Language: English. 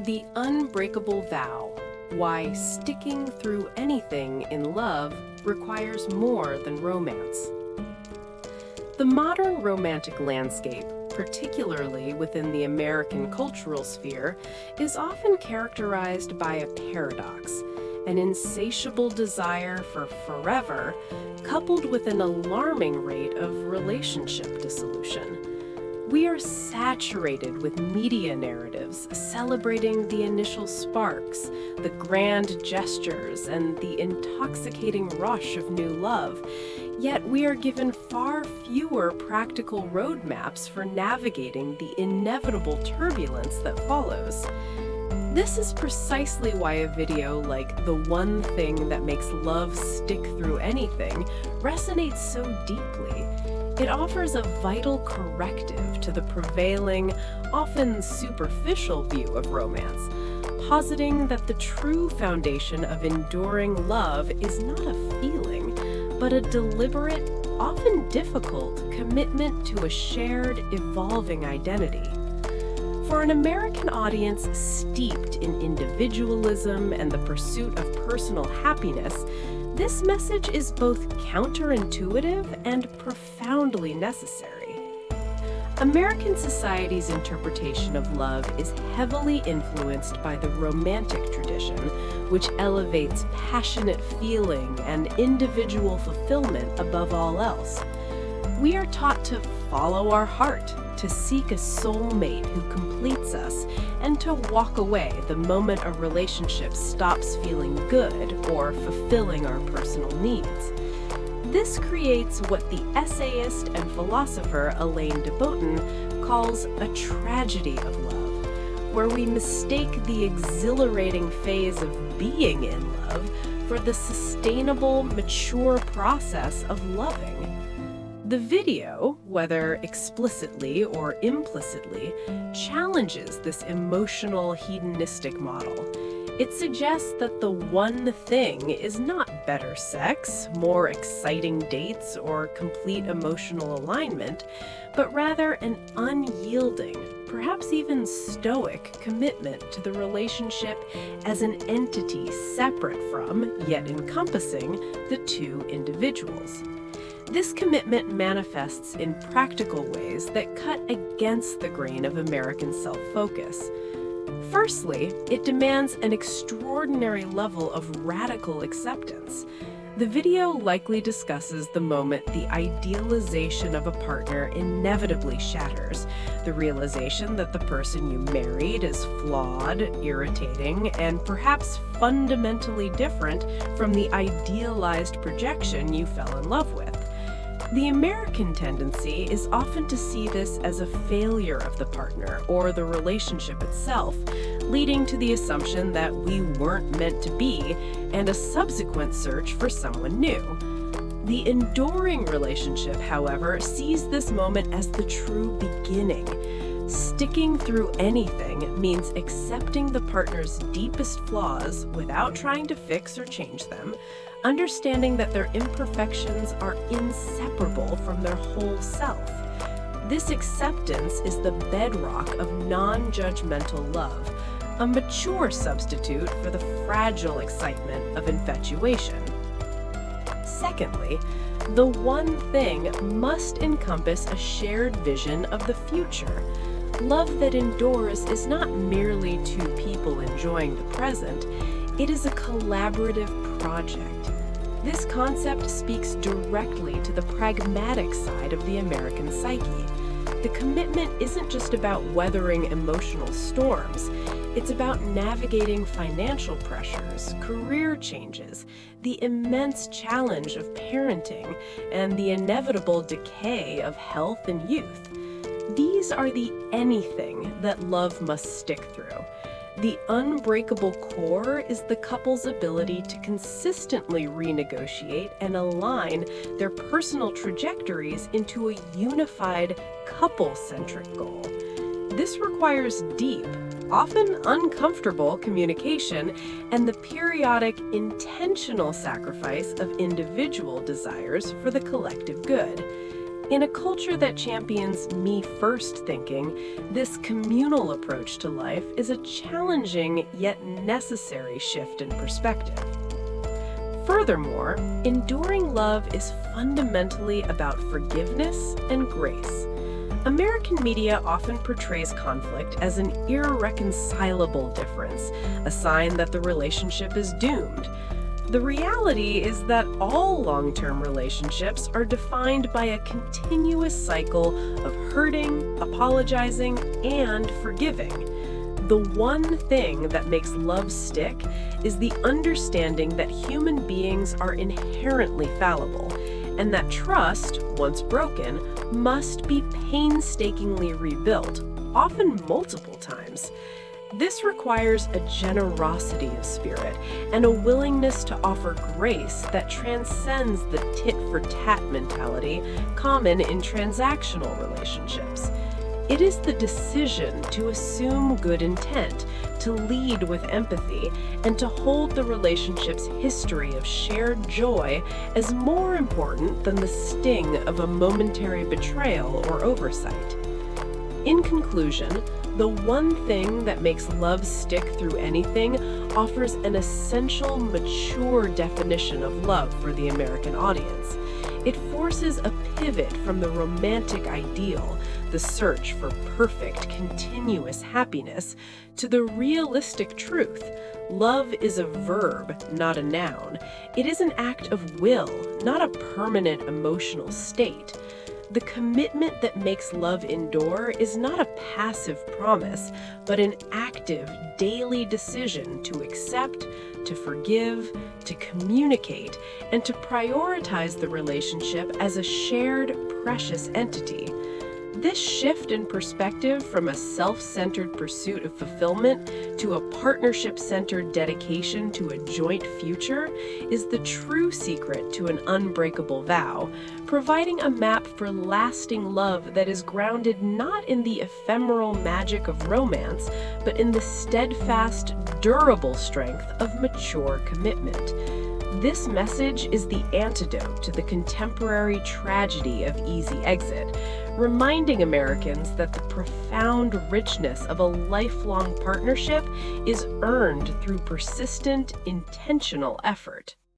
The unbreakable vow. Why sticking through anything in love requires more than romance. The modern romantic landscape, particularly within the American cultural sphere, is often characterized by a paradox, an insatiable desire for forever, coupled with an alarming rate of relationship dissolution. We are saturated with media narratives celebrating the initial sparks, the grand gestures, and the intoxicating rush of new love. Yet we are given far fewer practical roadmaps for navigating the inevitable turbulence that follows. This is precisely why a video like "The One Thing That Makes Love Stick Through Anything" resonates so deeply. It offers a vital corrective to the prevailing, often superficial view of romance, positing that the true foundation of enduring love is not a feeling, but a deliberate, often difficult, commitment to a shared, evolving identity. For an American audience steeped in individualism and the pursuit of personal happiness, this message is both counterintuitive and profoundly necessary. American society's interpretation of love is heavily influenced by the romantic tradition, which elevates passionate feeling and individual fulfillment above all else. We are taught to follow our heart, to seek a soulmate who completes us, and to walk away the moment a relationship stops feeling good or fulfilling our personal needs. This creates what the essayist and philosopher Elaine de Botton calls a tragedy of love, where we mistake the exhilarating phase of being in love for the sustainable, mature process of loving. The video, whether explicitly or implicitly, challenges this emotional hedonistic model. It suggests that the one thing is not better sex, more exciting dates, or complete emotional alignment, but rather an unyielding, perhaps even stoic commitment to the relationship as an entity separate from, yet encompassing, the two individuals. This commitment manifests in practical ways that cut against the grain of American self-focus. Firstly, it demands an extraordinary level of radical acceptance. The video likely discusses the moment the idealization of a partner inevitably shatters, the realization that the person you married is flawed, irritating, and perhaps fundamentally different from the idealized projection you fell in love with. The American tendency is often to see this as a failure of the partner or the relationship itself, leading to the assumption that we weren't meant to be and a subsequent search for someone new. The enduring relationship, however, sees this moment as the true beginning. Sticking through anything means accepting the partner's deepest flaws without trying to fix or change them, understanding that their imperfections are inseparable from their whole self. This acceptance is the bedrock of non-judgmental love, a mature substitute for the fragile excitement of infatuation. Secondly, the one thing must encompass a shared vision of the future. Love that endures is not merely two people enjoying the present, it is a collaborative project. This concept speaks directly to the pragmatic side of the American psyche. The commitment isn't just about weathering emotional storms, it's about navigating financial pressures, career changes, the immense challenge of parenting, and the inevitable decay of health and youth. These are the anything that love must stick through. The unbreakable core is the couple's ability to consistently renegotiate and align their personal trajectories into a unified, couple-centric goal. This requires deep, often uncomfortable communication and the periodic, intentional sacrifice of individual desires for the collective good. In a culture that champions me-first thinking, this communal approach to life is a challenging yet necessary shift in perspective. Furthermore, enduring love is fundamentally about forgiveness and grace. American media often portrays conflict as an irreconcilable difference, a sign that the relationship is doomed. The reality is that all long-term relationships are defined by a continuous cycle of hurting, apologizing, and forgiving. The one thing that makes love stick is the understanding that human beings are inherently fallible, and that trust, once broken, must be painstakingly rebuilt, often multiple times. This requires a generosity of spirit and a willingness to offer grace that transcends the tit-for-tat mentality common in transactional relationships. It is the decision to assume good intent, to lead with empathy, and to hold the relationship's history of shared joy as more important than the sting of a momentary betrayal or oversight. In conclusion, the one thing that makes love stick through anything offers an essential, mature definition of love for the American audience. It forces a pivot from the romantic ideal, the search for perfect, continuous happiness, to the realistic truth. Love is a verb, not a noun. It is an act of will, not a permanent emotional state. The commitment that makes love endure is not a passive promise, but an active, daily decision to accept, to forgive, to communicate, and to prioritize the relationship as a shared, precious entity. This shift in perspective from a self-centered pursuit of fulfillment to a partnership-centered dedication to a joint future is the true secret to an unbreakable vow, providing a map for lasting love that is grounded not in the ephemeral magic of romance, but in the steadfast, durable strength of mature commitment. This message is the antidote to the contemporary tragedy of easy exit, reminding Americans that the profound richness of a lifelong partnership is earned through persistent, intentional effort.